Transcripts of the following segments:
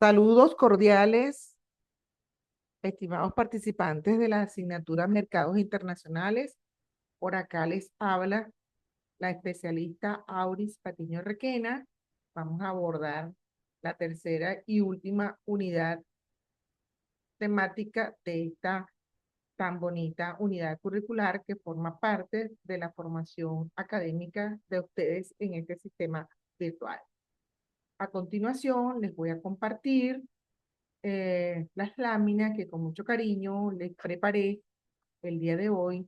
Saludos cordiales, estimados participantes de la asignatura Mercados Internacionales. Por acá les habla la especialista Auris Patiño Requena. Vamos a abordar la tercera y última unidad temática de esta tan bonita unidad curricular que forma parte de la formación académica de ustedes en este sistema virtual. A continuación, les voy a compartir las láminas que con mucho cariño les preparé el día de hoy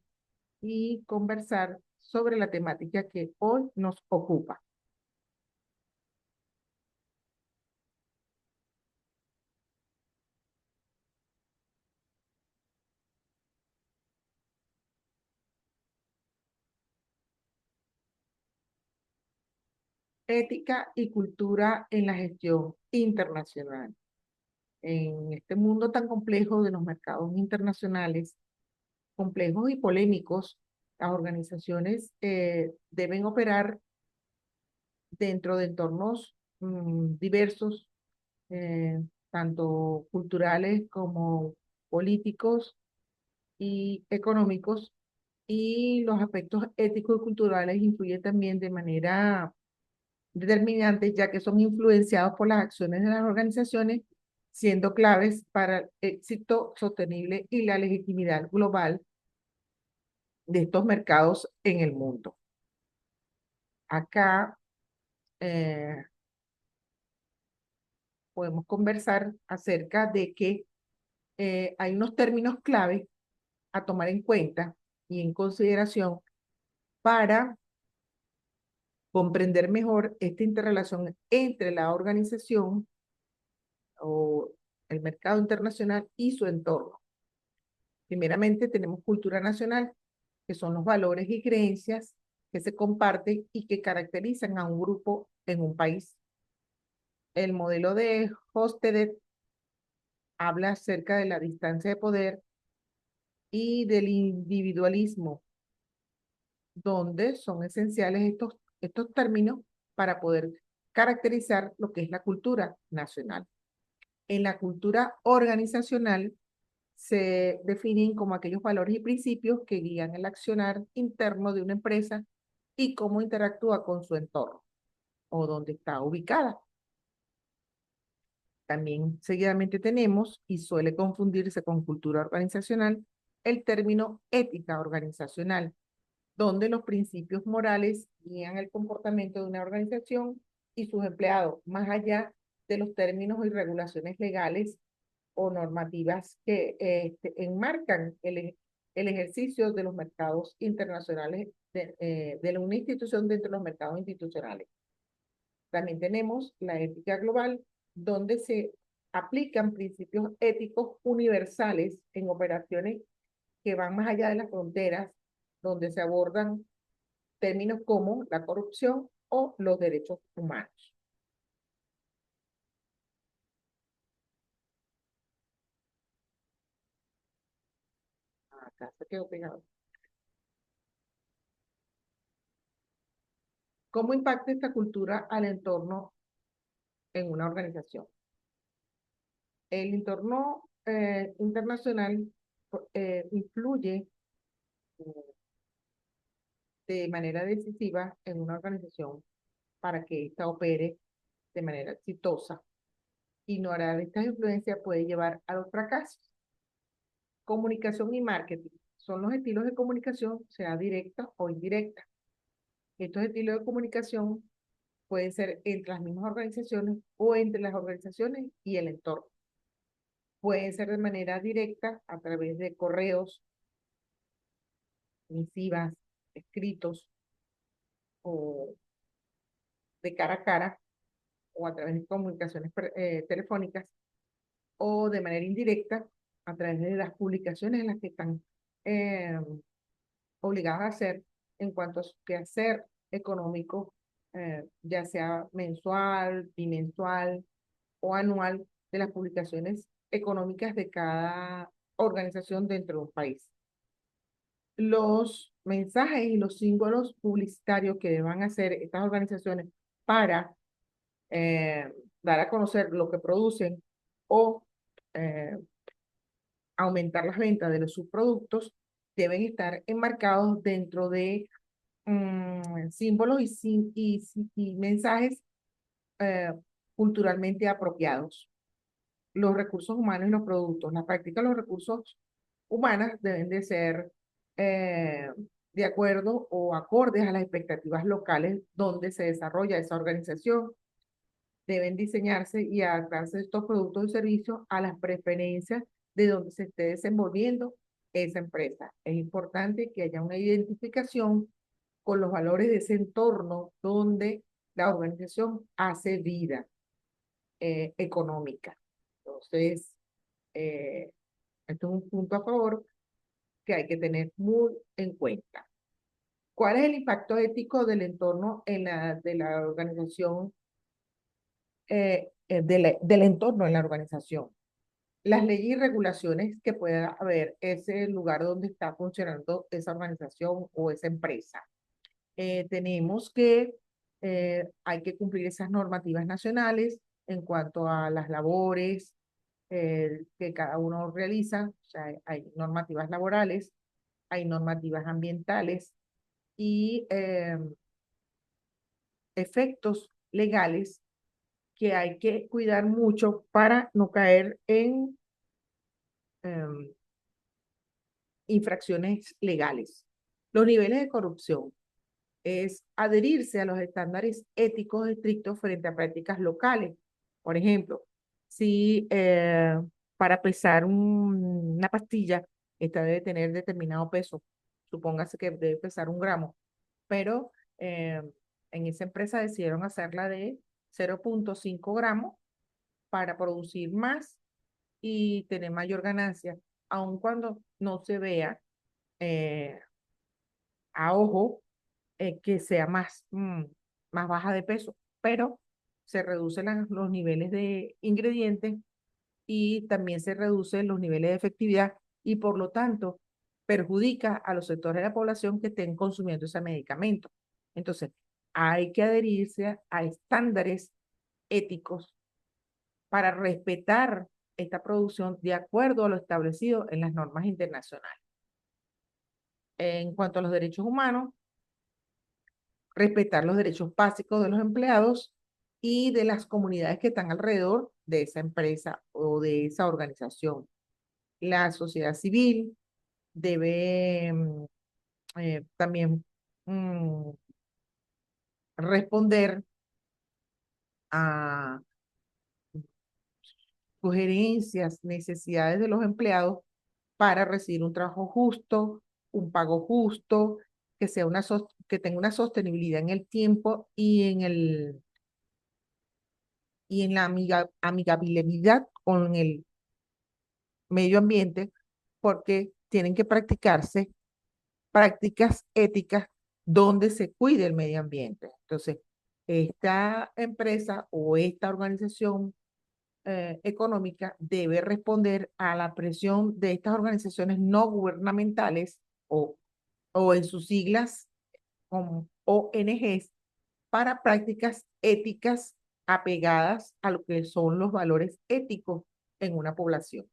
y conversar sobre la temática que hoy nos ocupa. Ética y cultura en la gestión internacional. En este mundo tan complejo de los mercados internacionales, complejos y polémicos, las organizaciones deben operar dentro de entornos diversos, tanto culturales como políticos y económicos, y los aspectos éticos y culturales influyen también de manera determinante, ya que son influenciados por las acciones de las organizaciones, siendo claves para el éxito sostenible y la legitimidad global de estos mercados en el mundo. Acá eh, podemos conversar acerca de que hay unos términos clave a tomar en cuenta y en consideración para comprender mejor esta interrelación entre la organización o el mercado internacional y su entorno. Primeramente tenemos cultura nacional, que son los valores y creencias que se comparten y que caracterizan a un grupo en un país. El modelo de Hofstede habla acerca de la distancia de poder y del individualismo, donde son esenciales estos términos para poder caracterizar lo que es la cultura nacional. En la cultura organizacional se definen como aquellos valores y principios que guían el accionar interno de una empresa y cómo interactúa con su entorno o dónde está ubicada. También seguidamente tenemos, y suele confundirse con cultura organizacional, el término ética organizacional, donde los principios morales guían el comportamiento de una organización y sus empleados, más allá de los términos y regulaciones legales o normativas que enmarcan el ejercicio de los mercados internacionales de una institución dentro de los mercados institucionales. También tenemos la ética global, donde se aplican principios éticos universales en operaciones que van más allá de las fronteras, donde se abordan términos como la corrupción o los derechos humanos. Acá se quedó pegado. ¿Cómo impacta esta cultura al entorno en una organización? El entorno internacional influye de manera decisiva en una organización para que ésta opere de manera exitosa. Ignorar estas influencias puede llevar a los fracasos. Comunicación y marketing son los estilos de comunicación, sea directa o indirecta. Estos estilos de comunicación pueden ser entre las mismas organizaciones o entre las organizaciones y el entorno. Pueden ser de manera directa a través de correos, misivas, escritos o de cara a cara o a través de comunicaciones telefónicas, o de manera indirecta a través de las publicaciones en las que están eh, obligadas a hacer en cuanto a su quehacer económico, ya sea mensual, bimensual o anual, de las publicaciones económicas de cada organización dentro de un país. Los mensajes y los símbolos publicitarios que deban hacer estas organizaciones para dar a conocer lo que producen o eh, aumentar las ventas de los subproductos, deben estar enmarcados dentro de símbolos y mensajes eh, culturalmente apropiados. Los recursos humanos y los productos. La práctica de los recursos humanos deben de ser eh, de acuerdo o acordes a las expectativas locales donde se desarrolla esa organización. Deben diseñarse y adaptarse estos productos y servicios a las preferencias de donde se esté desenvolviendo esa empresa. Es importante que haya una identificación con los valores de ese entorno donde la organización hace vida económica. Entonces, esto es un punto a favor que hay que tener muy en cuenta. ¿Cuál es el impacto ético del entorno de la organización, del entorno en la organización? Las leyes y regulaciones que pueda haber ese lugar donde está funcionando esa organización o esa empresa. Tenemos que, hay que cumplir esas normativas nacionales en cuanto a las labores que cada uno realiza. O sea, hay normativas laborales, hay normativas ambientales y efectos legales que hay que cuidar mucho para no caer en eh, infracciones legales. Los niveles de corrupción es adherirse a los estándares éticos estrictos frente a prácticas locales. Por ejemplo, si para pesar una pastilla, esta debe tener determinado peso, supóngase que debe pesar 1 gramo, pero en esa empresa decidieron hacerla de 0,5 gramos para producir más y tener mayor ganancia, aun cuando no se vea eh, a ojo que sea más baja de peso, pero se reducen los niveles de ingredientes y también se reducen los niveles de efectividad y por lo tanto perjudica a los sectores de la población que estén consumiendo ese medicamento. Entonces, hay que adherirse a estándares éticos para respetar esta producción de acuerdo a lo establecido en las normas internacionales. En cuanto a los derechos humanos, respetar los derechos básicos de los empleados y de las comunidades que están alrededor de esa empresa o de esa organización. La sociedad civil debe también mm, responder a sugerencias, necesidades de los empleados para recibir un trabajo justo, un pago justo, que sea que tenga una sostenibilidad en el tiempo y en la amigabilidad con el medio ambiente, porque tienen que practicarse prácticas éticas donde se cuide el medio ambiente. Entonces, esta empresa o esta organización económica debe responder a la presión de estas organizaciones no gubernamentales o, o en sus siglas como ONGs para prácticas éticas apegadas a lo que son los valores éticos en una población.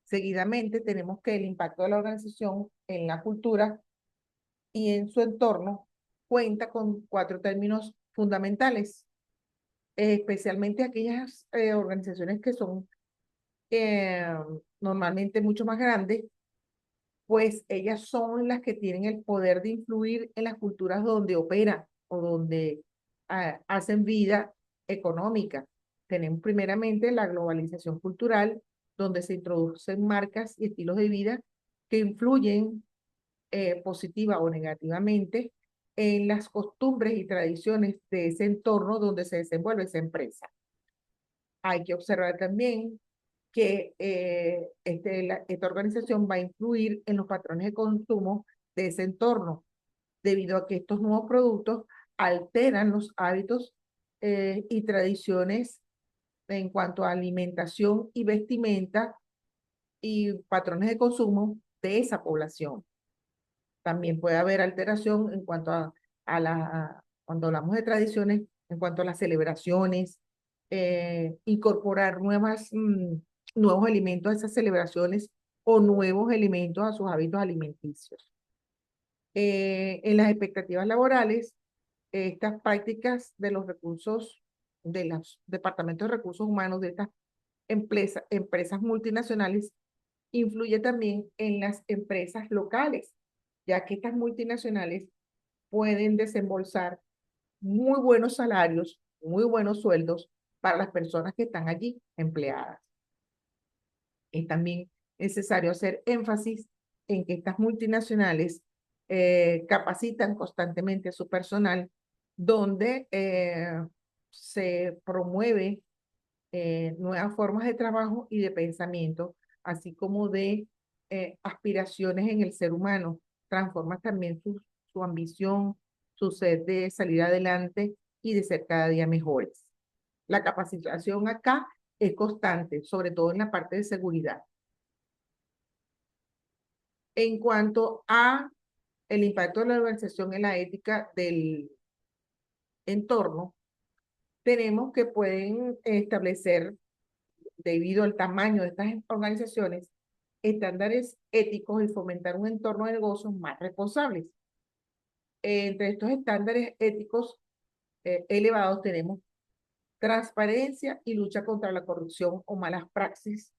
Seguidamente, tenemos que el impacto de la organización en la cultura y en su entorno cuenta con 4 términos fundamentales, especialmente aquellas organizaciones que son eh, normalmente mucho más grandes, pues ellas son las que tienen el poder de influir en las culturas donde operan o donde hacen vida económica. Tenemos primeramente la globalización cultural, donde se introducen marcas y estilos de vida que influyen positiva o negativamente en las costumbres y tradiciones de ese entorno donde se desenvuelve esa empresa. Hay que observar también que esta organización va a influir en los patrones de consumo de ese entorno, debido a que estos nuevos productos alteran los hábitos y tradiciones en cuanto a alimentación y vestimenta y patrones de consumo de esa población. También puede haber alteración en cuanto cuando hablamos de tradiciones, en cuanto a las celebraciones, incorporar nuevos elementos a esas celebraciones o nuevos elementos a sus hábitos alimenticios. En las expectativas laborales, estas prácticas de los recursos, de los departamentos de recursos humanos de estas empresas multinacionales, influye también en las empresas locales, ya que estas multinacionales pueden desembolsar muy buenos salarios, muy buenos sueldos para las personas que están allí empleadas. Es también necesario hacer énfasis en que estas multinacionales capacitan constantemente a su personal, donde se promueve nuevas formas de trabajo y de pensamiento, así como de aspiraciones en el ser humano. Transforma también su ambición, su sed de salir adelante y de ser cada día mejores. La capacitación acá es constante, sobre todo en la parte de seguridad. En cuanto a el impacto de la organización en la ética del entorno, tenemos que pueden establecer, debido al tamaño de estas organizaciones, estándares éticos y fomentar un entorno de negocios más responsables. Entre estos estándares éticos elevados tenemos transparencia y lucha contra la corrupción o malas praxis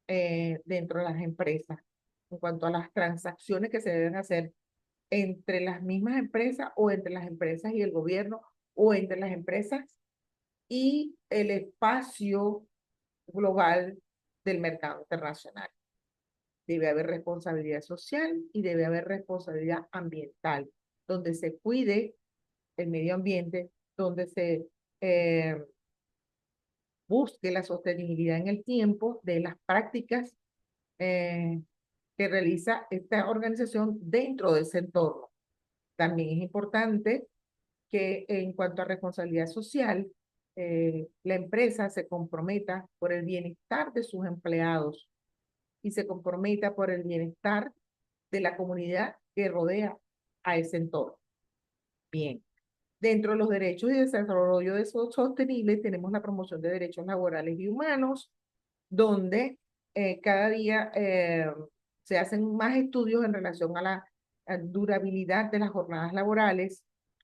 dentro de las empresas. En cuanto a las transacciones que se deben hacer entre las mismas empresas o entre las empresas y el gobierno o entre las empresas y el espacio global del mercado internacional. Debe haber responsabilidad social y debe haber responsabilidad ambiental, donde se cuide el medio ambiente, donde se busque la sostenibilidad en el tiempo de las prácticas eh, que realiza esta organización dentro de ese entorno. También es importante que en cuanto a responsabilidad social, la empresa se comprometa por el bienestar de sus empleados y se comprometa por el bienestar de la comunidad que rodea a ese entorno. Bien, dentro de los derechos y desarrollo de sostenible tenemos la promoción de derechos laborales y humanos, donde cada día se hacen más estudios en relación a la durabilidad de las jornadas laborales,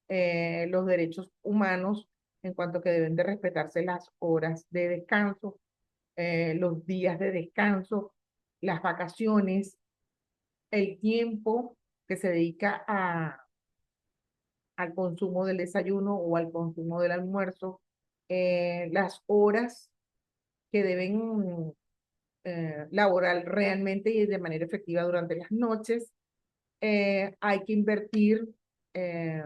los derechos humanos en cuanto que deben de respetarse las horas de descanso, los días de descanso, las vacaciones, el tiempo que se dedica al consumo del desayuno o al consumo del almuerzo, las horas que deben laborar realmente y de manera efectiva durante las noches. Hay que invertir, eh,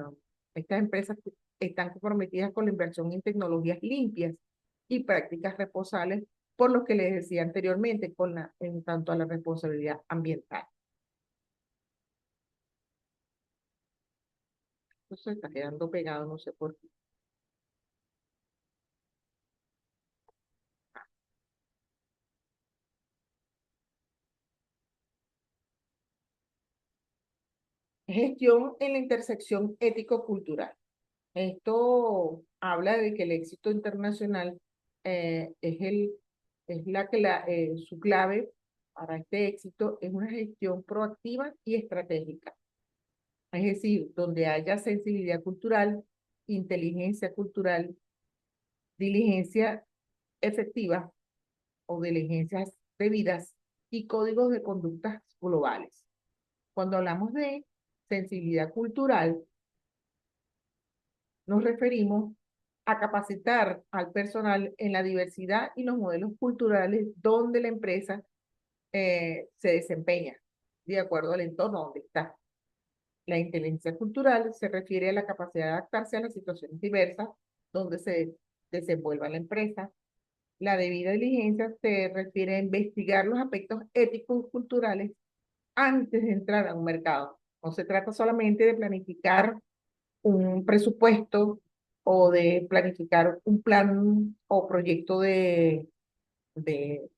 estas empresas están comprometidas con la inversión en tecnologías limpias y prácticas responsables, por lo que les decía anteriormente, en tanto a la responsabilidad ambiental. Esto está quedando pegado, no sé por qué. Gestión en la intersección ético-cultural. Esto habla de que el éxito internacional es su clave para este éxito es una gestión proactiva y estratégica. Es decir, donde haya sensibilidad cultural, inteligencia cultural, diligencia efectiva o diligencias debidas y códigos de conductas globales. Cuando hablamos de sensibilidad cultural, nos referimos a capacitar al personal en la diversidad y los modelos culturales donde la empresa se desempeña, de acuerdo al entorno donde está. La inteligencia cultural se refiere a la capacidad de adaptarse a las situaciones diversas donde se desenvuelva la empresa. La debida diligencia se refiere a investigar los aspectos éticos y culturales antes de entrar a un mercado. No se trata solamente de planificar un presupuesto o de planificar un plan o proyecto de, de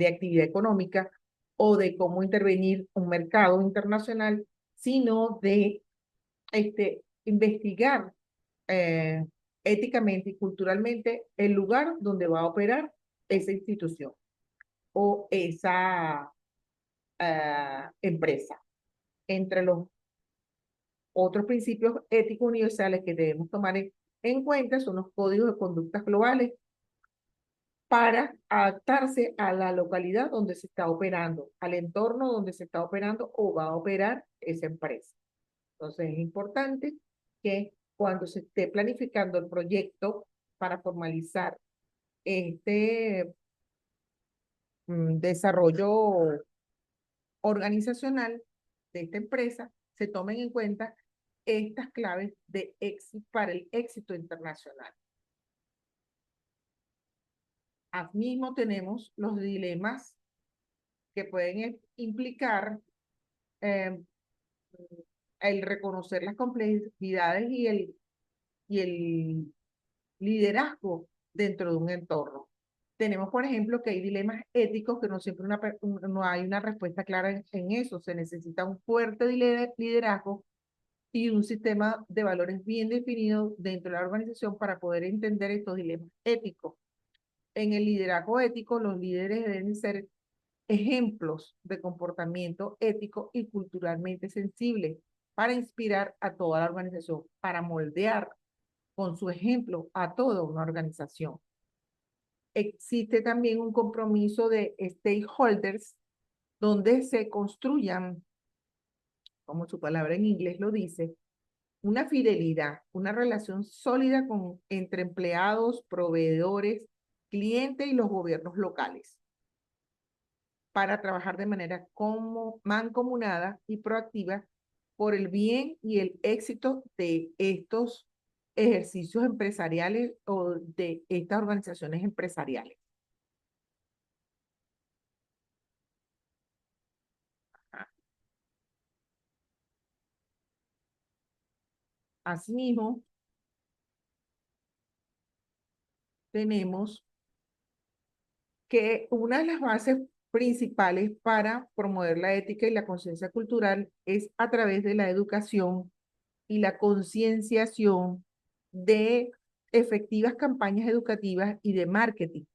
actividad económica o de cómo intervenir un mercado internacional, sino de investigar éticamente y culturalmente el lugar donde va a operar esa institución o esa empresa. Entre los otros principios éticos universales que debemos tomar en cuenta son los códigos de conductas globales para adaptarse a la localidad donde se está operando, al entorno donde se está operando o va a operar esa empresa. Entonces es importante que cuando se esté planificando el proyecto para formalizar este desarrollo organizacional de esta empresa, se tomen en cuenta estas claves de éxito para el éxito internacional. Asimismo, tenemos los dilemas que pueden implicar eh, el reconocer las complejidades y el liderazgo dentro de un entorno. Tenemos, por ejemplo, que hay dilemas éticos que no siempre no hay una respuesta clara en eso. Se necesita un fuerte liderazgo y un sistema de valores bien definido dentro de la organización para poder entender estos dilemas éticos. En el liderazgo ético, los líderes deben ser ejemplos de comportamiento ético y culturalmente sensible para inspirar a toda la organización, para moldear con su ejemplo a toda una organización. Existe también un compromiso de stakeholders donde se construyan, como su palabra en inglés lo dice, una fidelidad, una relación sólida entre empleados, proveedores, clientes y los gobiernos locales para trabajar de manera mancomunada y proactiva por el bien y el éxito de estos ejercicios empresariales o de estas organizaciones empresariales. Asimismo, tenemos que una de las bases principales para promover la ética y la conciencia cultural es a través de la educación y la concienciación de efectivas campañas educativas y de marketing,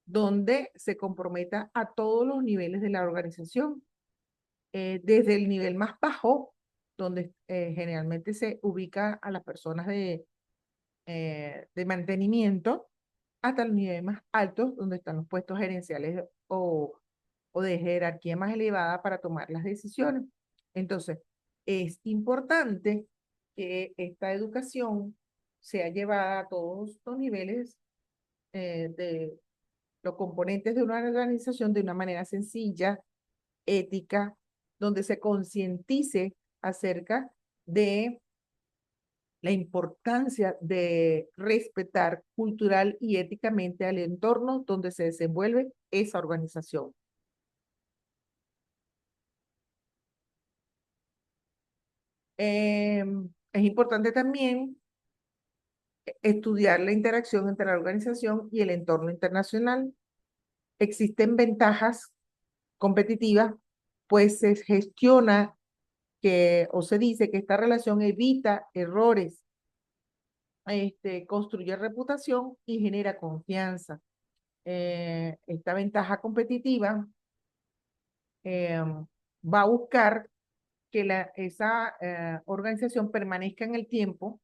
donde se comprometa a todos los niveles de la organización, desde el nivel más bajo, donde generalmente se ubica a las personas de mantenimiento, hasta el nivel más alto, donde están los puestos gerenciales o de jerarquía más elevada para tomar las decisiones. Entonces, es importante que esta educación sea llevada a todos los niveles de los componentes de una organización de una manera sencilla, ética, donde se concientice acerca de la importancia de respetar cultural y éticamente al entorno donde se desenvuelve esa organización. Es importante también estudiar la interacción entre la organización y el entorno internacional. Existen ventajas competitivas, pues se gestiona o se dice que esta relación evita errores, construye reputación y genera confianza. Esta ventaja competitiva va a buscar que esa organización permanezca en el tiempo,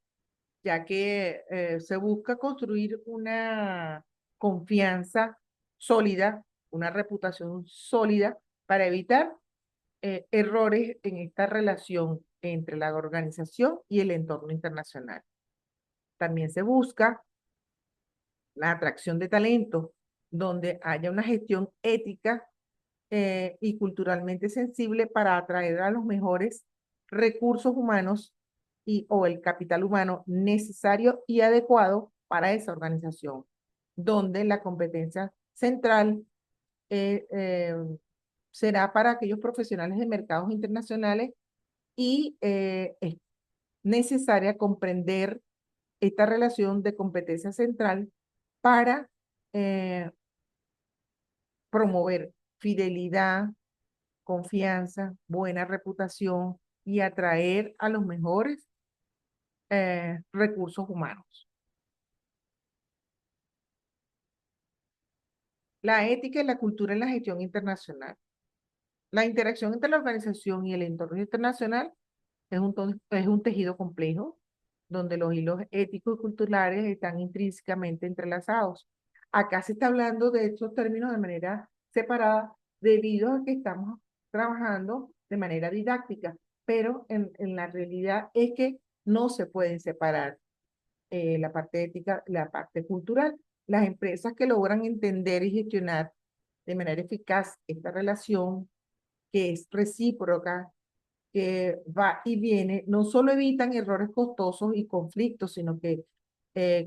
ya que se busca construir una confianza sólida, una reputación sólida para evitar errores en esta relación entre la organización y el entorno internacional. También se busca la atracción de talento, donde haya una gestión ética y culturalmente sensible para atraer a los mejores recursos humanos o el capital humano necesario y adecuado para esa organización, donde la competencia central eh, eh, será para aquellos profesionales de mercados internacionales y es necesaria comprender esta relación de competencia central para eh, promover fidelidad, confianza, buena reputación y atraer a los mejores recursos humanos. La ética y la cultura en la gestión internacional. La interacción entre la organización y el entorno internacional es un tejido complejo donde los hilos éticos y culturales están intrínsecamente entrelazados. Acá se está hablando de estos términos de manera separada debido a que estamos trabajando de manera didáctica, pero en la realidad es que no se pueden separar la parte ética, la parte cultural. Las empresas que logran entender y gestionar de manera eficaz esta relación que es recíproca, que va y viene, no solo evitan errores costosos y conflictos, sino que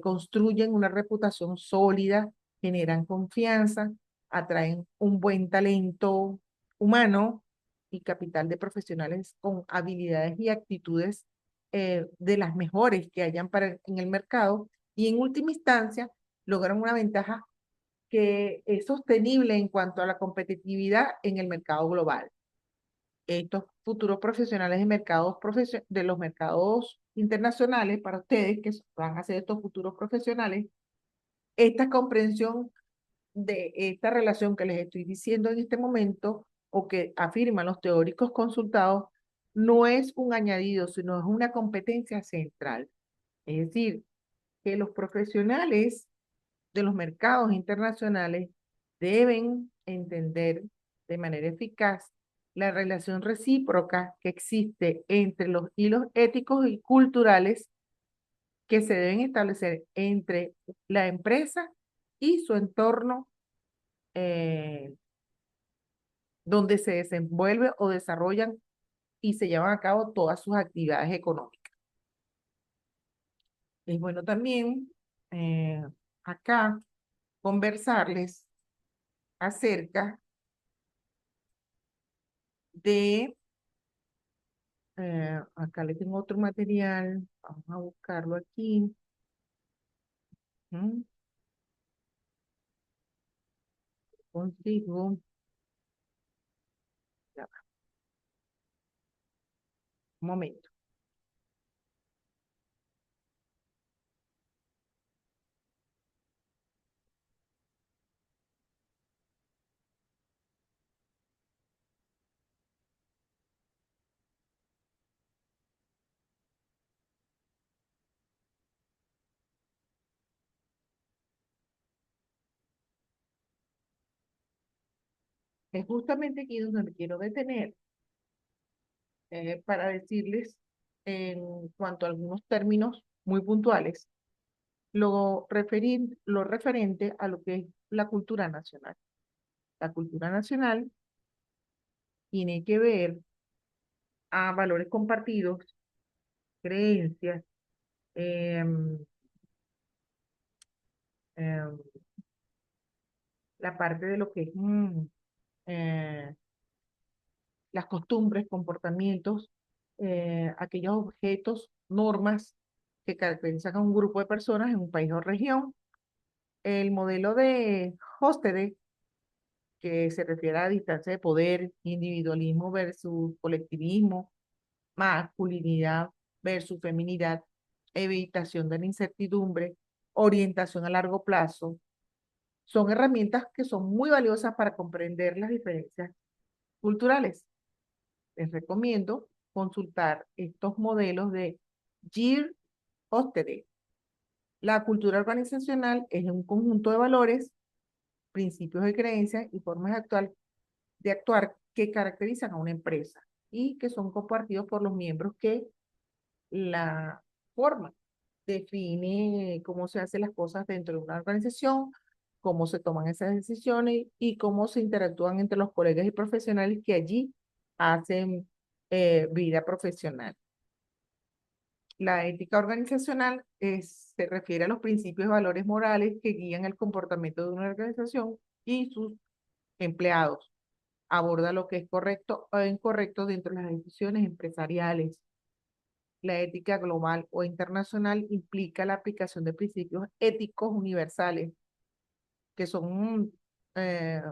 construyen una reputación sólida, generan confianza, atraen un buen talento humano y capital de profesionales con habilidades y actitudes de las mejores que hayan en el mercado y en última instancia logran una ventaja que es sostenible en cuanto a la competitividad en el mercado global. Estos futuros profesionales de los mercados internacionales, para ustedes que van a ser estos futuros profesionales, esta comprensión de esta relación que les estoy diciendo en este momento o que afirman los teóricos consultados, no es un añadido, sino es una competencia central. Es decir, que los profesionales de los mercados internacionales deben entender de manera eficaz la relación recíproca que existe entre los hilos éticos y culturales que se deben establecer entre la empresa y su entorno eh, donde se desenvuelve o desarrollan y se llevan a cabo todas sus actividades económicas. Es bueno también acá conversarles acerca de acá le tengo otro material. Vamos a buscarlo aquí. ¿Mm? Consigo. Ya va, un momento. Es justamente aquí donde me quiero detener para decirles en cuanto a algunos términos muy puntuales, lo referente a lo que es la cultura nacional. La cultura nacional tiene que ver a valores compartidos, creencias, em, em, la parte de lo que es eh, las costumbres, comportamientos, aquellos objetos, normas que caracterizan a un grupo de personas en un país o región. El modelo de Hofstede, que se refiere a distancia de poder, individualismo versus colectivismo, masculinidad versus feminidad, evitación de la incertidumbre, orientación a largo plazo, son herramientas que son muy valiosas para comprender las diferencias culturales. Les recomiendo consultar estos modelos de Gilles Hofstede. La cultura organizacional es un conjunto de valores, principios de creencias y formas de actuar que caracterizan a una empresa y que son compartidos por los miembros que la forman. Define cómo se hacen las cosas dentro de una organización, cómo se toman esas decisiones y cómo se interactúan entre los colegas y profesionales que allí hacen vida profesional. La ética organizacional se refiere a los principios y valores morales que guían el comportamiento de una organización y sus empleados. Aborda lo que es correcto o incorrecto dentro de las decisiones empresariales. La ética global o internacional implica la aplicación de principios éticos universales que son eh,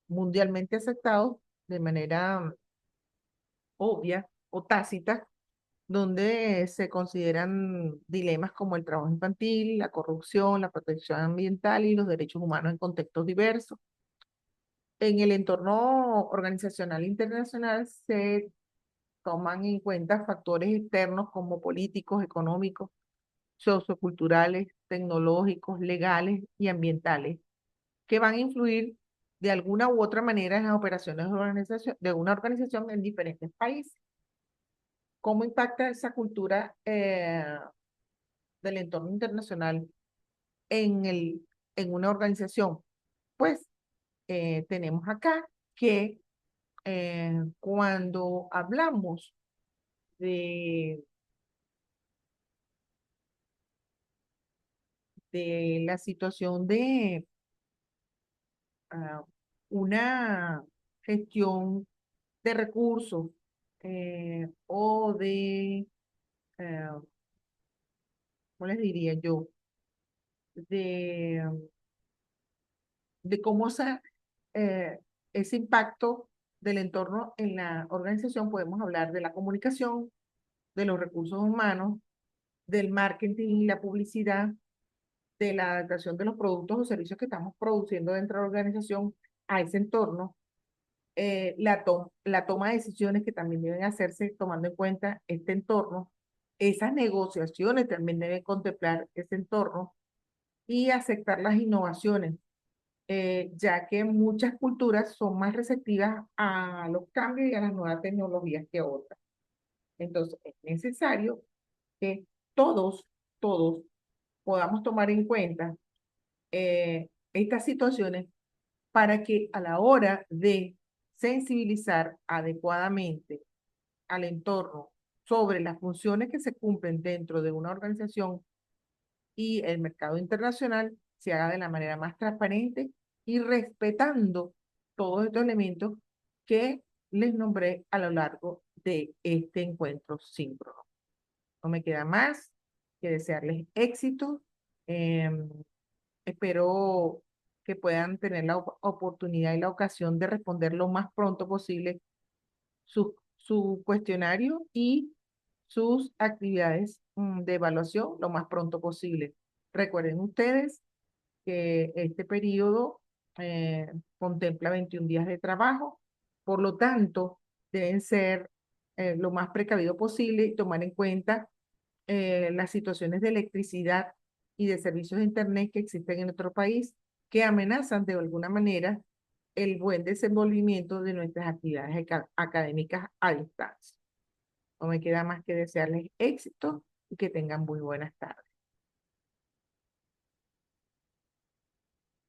mundialmente aceptados de manera obvia o tácita donde se consideran dilemas como el trabajo infantil, la corrupción, la protección ambiental y los derechos humanos en contextos diversos. En el entorno organizacional internacional se toman en cuenta factores externos como políticos, económicos, socioculturales, tecnológicos, legales y ambientales, que van a influir de alguna u otra manera en las operaciones de una organización en diferentes países. ¿Cómo impacta esa cultura del entorno internacional en en una organización? Pues tenemos acá que cuando hablamos de, de la situación de ah, una gestión de recursos o eh, ¿cómo les diría yo? De, de cómo eh, ese impacto del entorno en la organización, podemos hablar de la comunicación, de los recursos humanos, del marketing y la publicidad, de la adaptación de los productos o servicios que estamos produciendo dentro de la organización a ese entorno, la toma de decisiones que también deben hacerse tomando en cuenta este entorno, esas negociaciones también deben contemplar ese entorno y aceptar las innovaciones, ya que muchas culturas son más receptivas a los cambios y a las nuevas tecnologías que otras. Entonces, es necesario que todos podamos tomar en cuenta estas situaciones para que a la hora de sensibilizar adecuadamente al entorno sobre las funciones que se cumplen dentro de una organización y el mercado internacional se haga de la manera más transparente y respetando todos estos elementos que les nombré a lo largo de este encuentro síncrono. No me queda más que desearles éxito. Espero que puedan tener la oportunidad y la ocasión de responder lo más pronto posible su cuestionario y sus actividades de evaluación lo más pronto posible. Recuerden ustedes que este periodo contempla 21 días de trabajo, por lo tanto, deben ser lo más precavido posible y tomar en cuenta las situaciones de electricidad y de servicios de Internet que existen en nuestro país, que amenazan de alguna manera el buen desenvolvimiento de nuestras actividades académicas a distancia. No me queda más que desearles éxito y que tengan muy buenas tardes.